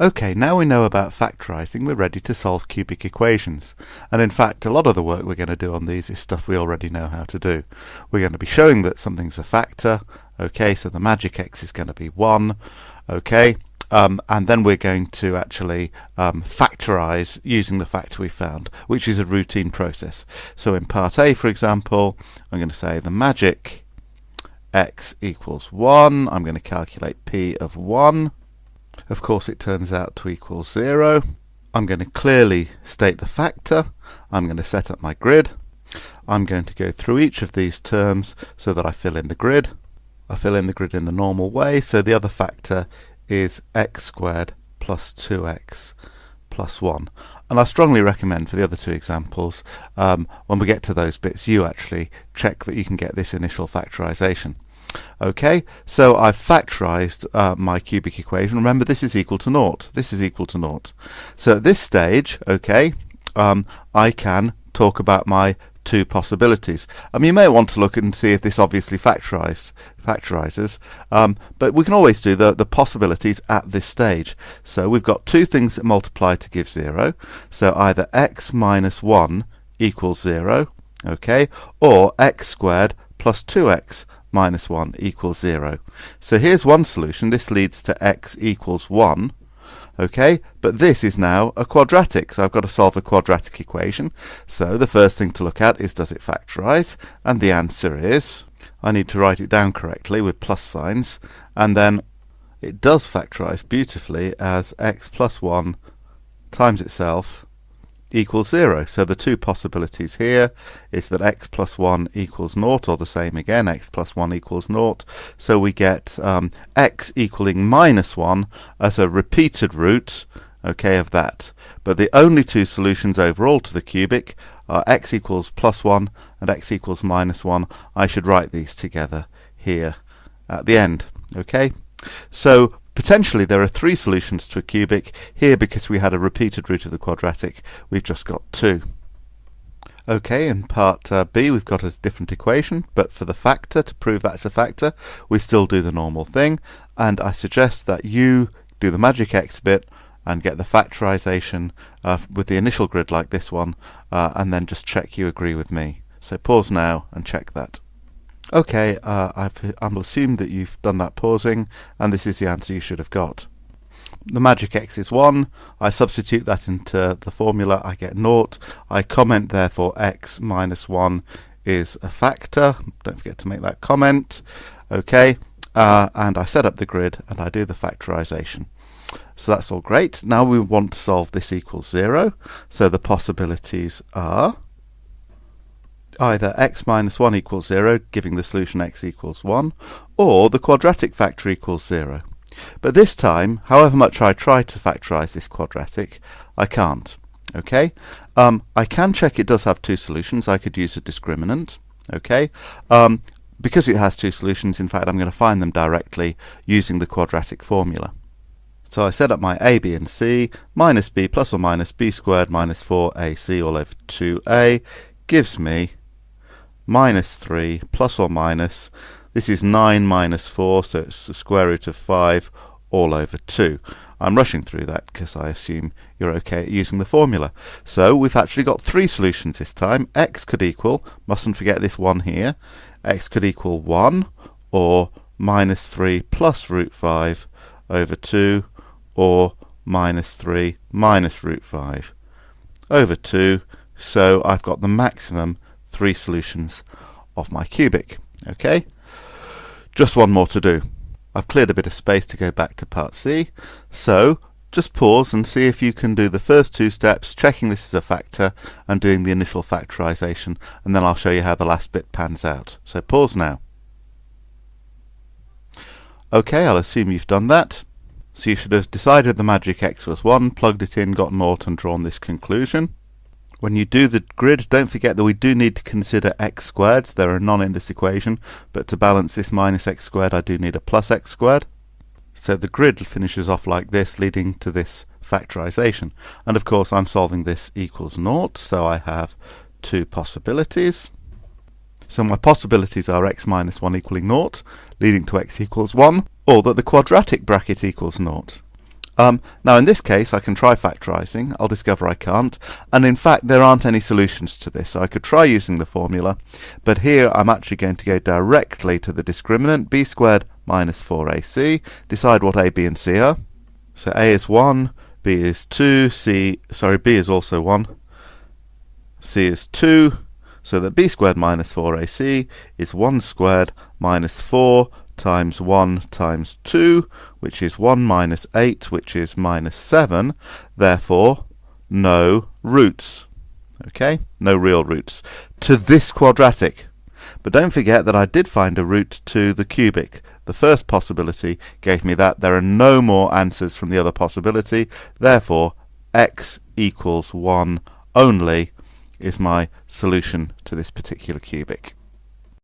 Okay, now we know about factorising, we're ready to solve cubic equations. And in fact, a lot of the work we're going to do on these is stuff we already know how to do. We're going to be showing that something's a factor. Okay, so the magic x is going to be 1. Okay, and then we're going to actually factorise using the factor we found, which is a routine process. So in part A, for example, I'm going to say the magic x equals 1. I'm going to calculate p of 1. Of course, it turns out to equal 0. I'm going to clearly state the factor. I'm going to set up my grid. I'm going to go through each of these terms so that I fill in the grid. I fill in the grid in the normal way, so the other factor is x squared plus 2x plus 1. And I strongly recommend for the other two examples, when we get to those bits, you actually check that you can get this initial factorisation. Okay, so I've factorised my cubic equation. Remember, this is equal to 0. This is equal to 0. So at this stage, okay, I can talk about my two possibilities. You may want to look and see if this obviously factorises, but we can always do the possibilities at this stage. So we've got two things that multiply to give 0. So either x minus 1 equals 0, okay, or x squared plus 2x minus 1 equals 0. So here's one solution. This leads to x equals 1. Okay, but this is now a quadratic, so I've got to solve a quadratic equation. So the first thing to look at is, does it factorise? And the answer is, I need to write it down correctly with plus signs, and then it does factorise beautifully as x plus 1 times itself equals 0. So the two possibilities here is that x plus 1 equals 0, or the same again, x plus 1 equals 0. So we get x equaling minus 1 as a repeated root, okay, of that. But the only two solutions overall to the cubic are x equals plus 1 and x equals minus 1. I should write these together here at the end. Okay, so potentially there are three solutions to a cubic. Here, because we had a repeated root of the quadratic, we've just got 2. Okay, in part B we've got a different equation, but for the factor, to prove that's a factor, we still do the normal thing, and I suggest that you do the magic x bit and get the factorisation with the initial grid like this one, and then just check you agree with me. So pause now and check that. Okay, I'll assume that you've done that pausing, and this is the answer you should have got. The magic x is 1. I substitute that into the formula. I get 0. I comment, therefore, x minus 1 is a factor. Don't forget to make that comment. Okay, and I set up the grid and I do the factorisation. So that's all great. Now we want to solve this equals 0. So the possibilities are either x minus 1 equals 0, giving the solution x equals 1, or the quadratic factor equals 0. But this time, however much I try to factorise this quadratic, I can't. Okay, I can check it does have two solutions. I could use a discriminant. Okay, because it has two solutions, in fact, I'm going to find them directly using the quadratic formula. So I set up my a, b and c, minus b plus or minus b squared minus 4ac all over 2a gives me minus 3 plus or minus, this is 9 minus 4, so it's the square root of 5 all over 2. I'm rushing through that because I assume you're okay at using the formula. So we've actually got three solutions this time. X could equal, mustn't forget this 1 here, x could equal 1, or minus 3 plus root 5 over 2, or minus 3 minus root 5 over 2. So I've got the maximum 3 solutions of my cubic. Okay, just one more to do. I've cleared a bit of space to go back to part C, so just pause and see if you can do the first 2 steps, checking this is a factor and doing the initial factorisation, and then I'll show you how the last bit pans out. So pause now. Okay, I'll assume you've done that. So you should have decided the magic x was 1, plugged it in, got 0 and drawn this conclusion. When you do the grid, don't forget that we do need to consider x squareds. There are none in this equation, but to balance this minus x squared, I do need a plus x squared. So the grid finishes off like this, leading to this factorisation. And of course, I'm solving this equals 0, so I have 2 possibilities. So my possibilities are x minus 1 equaling 0, leading to x equals 1, or that the quadratic bracket equals 0. Now in this case I can try factorising. I'll discover I can't, and in fact there aren't any solutions to this, so I could try using the formula, but here I'm actually going to go directly to the discriminant b squared minus 4ac, decide what a, b and c are. So a is 1, b is 2, b is also 1, c is 2, so that b squared minus 4ac is 1 squared minus 4 times 1 times 2, which is 1 minus 8, which is minus 7, therefore no roots. Okay, no real roots to this quadratic. But don't forget that I did find a root to the cubic. The first possibility gave me that. There are no more answers from the other possibility, therefore x equals 1 only is my solution to this particular cubic.